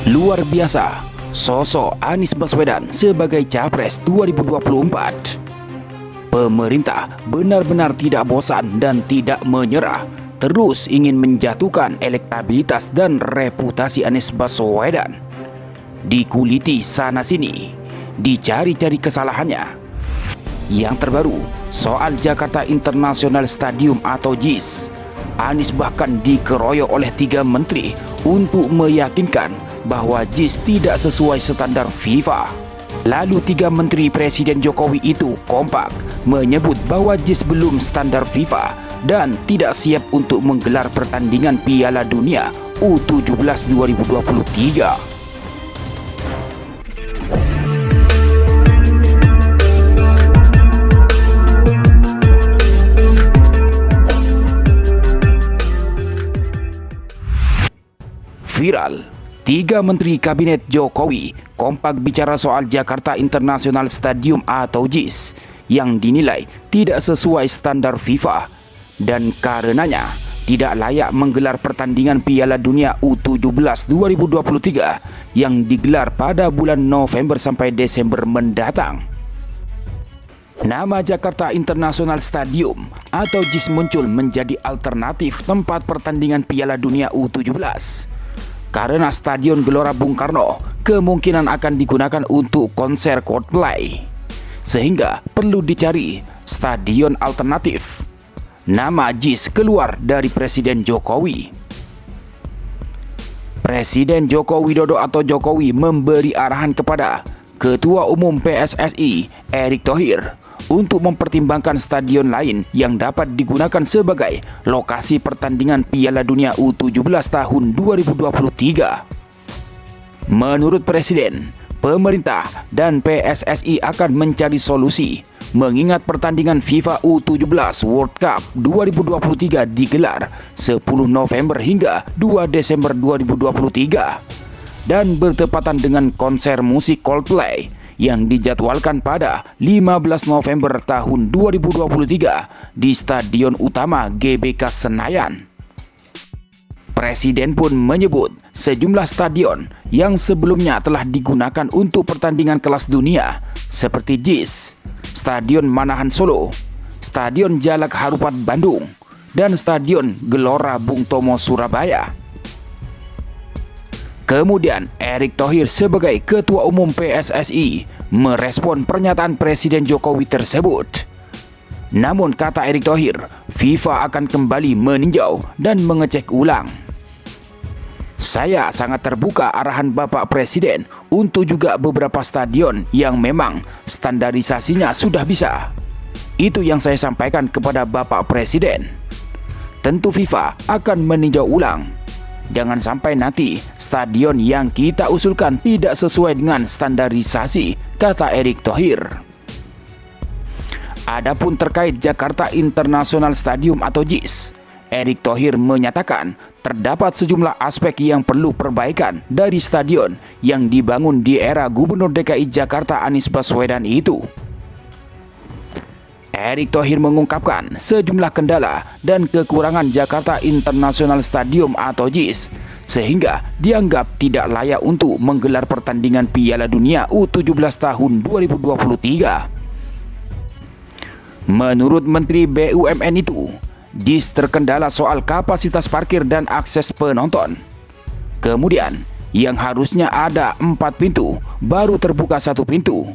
Luar biasa, sosok Anies Baswedan sebagai Capres 2024. Pemerintah benar-benar tidak bosan dan tidak menyerah, terus ingin menjatuhkan elektabilitas dan reputasi Anies Baswedan. Dikuliti sana-sini, dicari-cari kesalahannya. Yang terbaru, soal Jakarta International Stadium atau JIS. Anies bahkan dikeroyok oleh 3 menteri untuk meyakinkan bahwa JIS tidak sesuai standar FIFA. Lalu 3 menteri Presiden Jokowi itu kompak menyebut bahwa JIS belum standar FIFA dan tidak siap untuk menggelar pertandingan Piala Dunia U17 2023. Viral, 3 menteri kabinet Jokowi kompak bicara soal Jakarta International Stadium atau JIS yang dinilai tidak sesuai standar FIFA dan karenanya tidak layak menggelar pertandingan Piala Dunia U17 2023 yang digelar pada bulan November sampai Desember mendatang. Nama Jakarta International Stadium atau JIS muncul menjadi alternatif tempat pertandingan Piala Dunia U17. Karena Stadion Gelora Bung Karno kemungkinan akan digunakan untuk konser Coldplay, sehingga perlu dicari stadion alternatif. Nama JIS keluar dari Presiden Jokowi. Presiden Joko Widodo atau Jokowi memberi arahan kepada Ketua Umum PSSI Erick Thohir untuk mempertimbangkan stadion lain yang dapat digunakan sebagai lokasi pertandingan Piala Dunia U17 tahun 2023. Menurut Presiden, pemerintah dan PSSI akan mencari solusi mengingat pertandingan FIFA U17 World Cup 2023 digelar 10 November hingga 2 Desember 2023 dan bertepatan dengan konser musik Coldplay yang dijadwalkan pada 15 November tahun 2023 di Stadion Utama GBK Senayan. Presiden pun menyebut sejumlah stadion yang sebelumnya telah digunakan untuk pertandingan kelas dunia seperti JIS, Stadion Manahan Solo, Stadion Jalak Harupat Bandung, dan Stadion Gelora Bung Tomo Surabaya. Kemudian Erick Thohir sebagai Ketua Umum PSSI merespon pernyataan Presiden Jokowi tersebut. Namun kata Erick Thohir, FIFA akan kembali meninjau dan mengecek ulang. Saya sangat terbuka arahan Bapak Presiden untuk juga beberapa stadion yang memang standarisasinya sudah bisa. Itu yang saya sampaikan kepada Bapak Presiden. Tentu FIFA akan meninjau ulang. Jangan sampai nanti stadion yang kita usulkan tidak sesuai dengan standarisasi, kata Erick Thohir. Adapun terkait Jakarta International Stadium atau JIS, Erick Thohir menyatakan terdapat sejumlah aspek yang perlu perbaikan dari stadion yang dibangun di era Gubernur DKI Jakarta Anies Baswedan itu. Erick Thohir mengungkapkan sejumlah kendala dan kekurangan Jakarta International Stadium atau JIS sehingga dianggap tidak layak untuk menggelar pertandingan Piala Dunia U17 tahun 2023. Menurut Menteri BUMN itu, JIS terkendala soal kapasitas parkir dan akses penonton. Kemudian, yang harusnya ada 4 pintu, baru terbuka 1 pintu.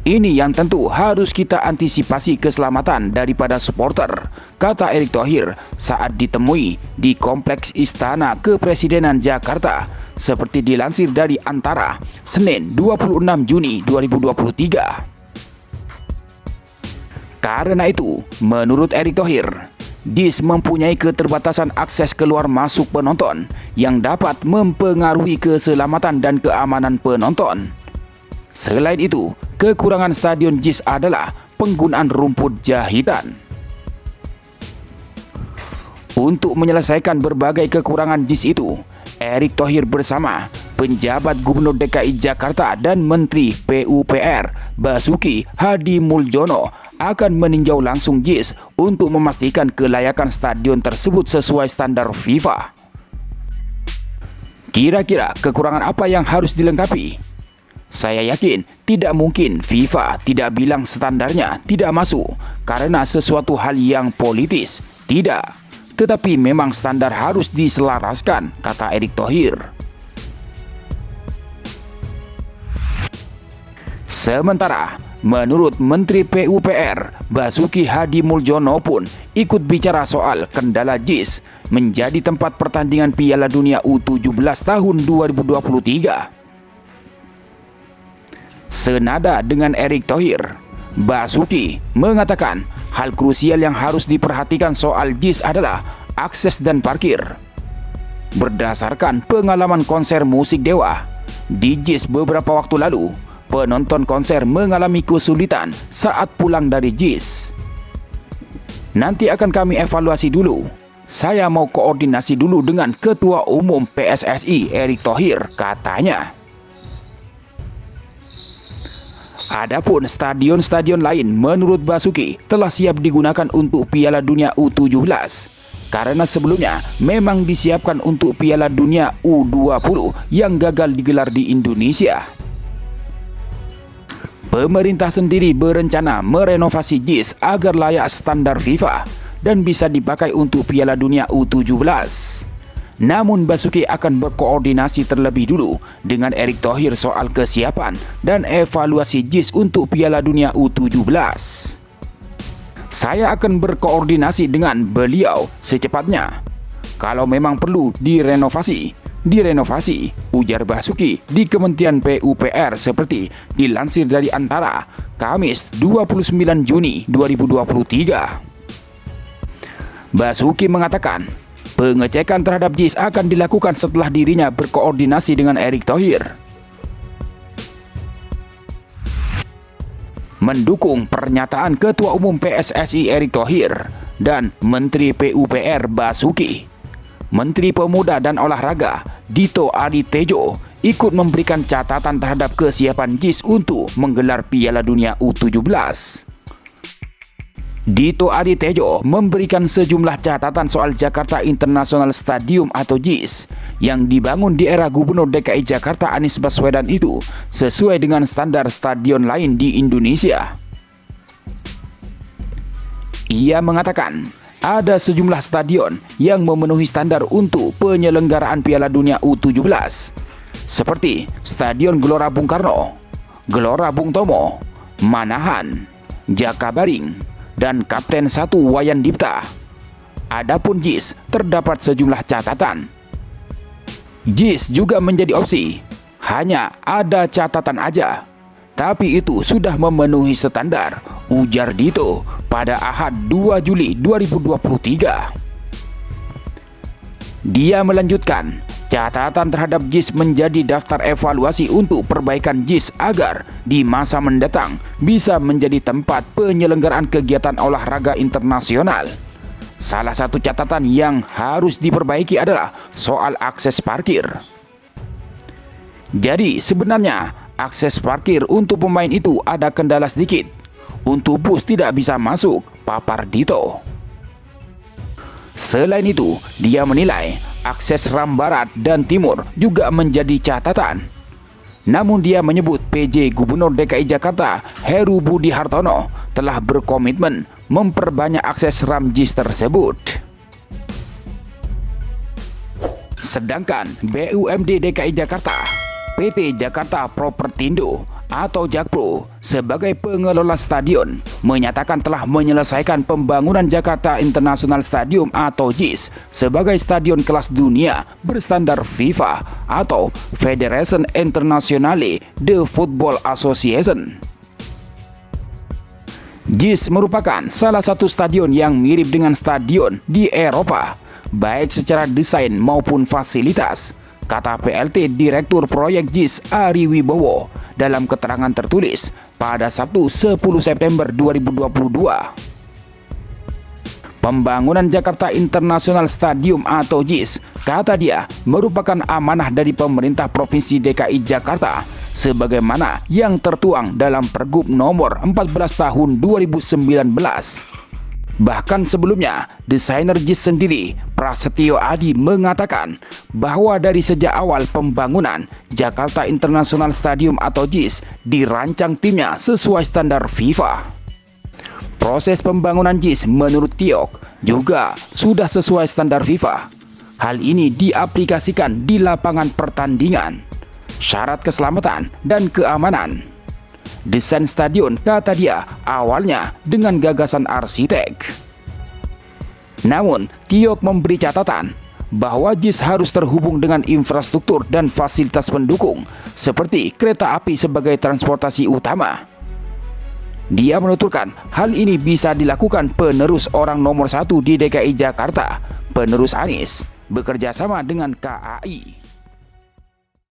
Ini yang tentu harus kita antisipasi keselamatan daripada supporter, kata Erick Thohir saat ditemui di Kompleks Istana Kepresidenan Jakarta, seperti dilansir dari Antara, Senin 26 Juni 2023. Karena itu, menurut Erick Thohir, JIS mempunyai keterbatasan akses keluar masuk penonton yang dapat mempengaruhi keselamatan dan keamanan penonton. Selain itu, kekurangan stadion JIS adalah penggunaan rumput jahitan. Untuk menyelesaikan berbagai kekurangan JIS itu, Erick Thohir bersama penjabat Gubernur DKI Jakarta dan Menteri PUPR Basuki Hadi Muljono akan meninjau langsung JIS untuk memastikan kelayakan stadion tersebut sesuai standar FIFA. Kira-kira kekurangan apa yang harus dilengkapi? Saya yakin tidak mungkin FIFA tidak bilang standarnya tidak masuk karena sesuatu hal yang politis. Tidak, tetapi memang standar harus diselaraskan, kata Erick Thohir. Sementara, menurut Menteri PUPR, Basuki Hadi Muljono pun ikut bicara soal kendala JIS menjadi tempat pertandingan Piala Dunia U17 tahun 2023. Senada dengan Erick Thohir, Basuki mengatakan hal krusial yang harus diperhatikan soal JIS adalah akses dan parkir. Berdasarkan pengalaman konser musik Dewa di JIS beberapa waktu lalu, penonton konser mengalami kesulitan saat pulang dari JIS. Nanti akan kami evaluasi dulu. Saya mau koordinasi dulu dengan Ketua Umum PSSI Erick Thohir, katanya. Adapun stadion-stadion lain menurut Basuki telah siap digunakan untuk Piala Dunia U17 karena sebelumnya memang disiapkan untuk Piala Dunia U20 yang gagal digelar di Indonesia. Pemerintah sendiri berencana merenovasi JIS agar layak standar FIFA dan bisa dipakai untuk Piala Dunia U17. Namun Basuki akan berkoordinasi terlebih dulu dengan Erick Thohir soal kesiapan dan evaluasi JIS untuk Piala Dunia U17. Saya akan berkoordinasi dengan beliau secepatnya. Kalau memang perlu direnovasi, ujar Basuki di Kementerian PUPR seperti dilansir dari Antara, Kamis 29 Juni 2023. Basuki mengatakan, pengecekan terhadap JIS akan dilakukan setelah dirinya berkoordinasi dengan Erick Thohir. Mendukung pernyataan Ketua Umum PSSI Erick Thohir dan Menteri PUPR Basuki, Menteri Pemuda dan Olahraga Dito Adi Tejo ikut memberikan catatan terhadap kesiapan JIS untuk menggelar Piala Dunia U17. Dito Adi Tejo memberikan sejumlah catatan soal Jakarta International Stadium atau JIS yang dibangun di era Gubernur DKI Jakarta Anies Baswedan itu sesuai dengan standar stadion lain di Indonesia. Ia mengatakan ada sejumlah stadion yang memenuhi standar untuk penyelenggaraan Piala Dunia U17 seperti Stadion Gelora Bung Karno, Gelora Bung Tomo, Manahan, Jakabaring, dan Kapten 1 Wayan Dipta. Adapun JIS terdapat sejumlah catatan. JIS juga menjadi opsi, hanya ada catatan aja, tapi itu sudah memenuhi standar, ujar Dito pada Ahad 2 Juli 2023. Dia melanjutkan, catatan terhadap JIS menjadi daftar evaluasi untuk perbaikan JIS agar di masa mendatang bisa menjadi tempat penyelenggaraan kegiatan olahraga internasional. Salah satu catatan yang harus diperbaiki adalah soal akses parkir. Jadi sebenarnya akses parkir untuk pemain itu ada kendala sedikit. Untuk bus tidak bisa masuk, papar Dito. Selain itu, dia menilai akses ram barat dan timur juga menjadi catatan. Namun dia menyebut PJ Gubernur DKI Jakarta Heru Budi Hartono telah berkomitmen memperbanyak akses ram JIS tersebut. Sedangkan BUMD DKI Jakarta, PT Jakarta Propertindo atau Jakpro sebagai pengelola stadion menyatakan telah menyelesaikan pembangunan Jakarta International Stadium atau JIS sebagai stadion kelas dunia berstandar FIFA atau Federation Internationale de Football Association. JIS merupakan salah satu stadion yang mirip dengan stadion di Eropa, baik secara desain maupun fasilitas, kata PLT Direktur Proyek JIS Ari Wibowo dalam keterangan tertulis pada Sabtu 10 September 2022. Pembangunan Jakarta International Stadium atau JIS, kata dia, merupakan amanah dari pemerintah Provinsi DKI Jakarta sebagaimana yang tertuang dalam Pergub nomor 14 tahun 2019. Bahkan sebelumnya, desainer JIS sendiri, Prasetyo Adi, mengatakan bahwa dari sejak awal pembangunan, Jakarta International Stadium atau JIS dirancang timnya sesuai standar FIFA. Proses pembangunan JIS menurut Tiok juga sudah sesuai standar FIFA. Hal ini diaplikasikan di lapangan pertandingan, syarat keselamatan dan keamanan. Desain stadion, kata dia, awalnya dengan gagasan arsitek. Namun, Tiok memberi catatan bahwa JIS harus terhubung dengan infrastruktur dan fasilitas pendukung, seperti kereta api sebagai transportasi utama. Dia menuturkan hal ini bisa dilakukan penerus orang nomor 1 di DKI Jakarta, penerus Anies, bekerja sama dengan KAI.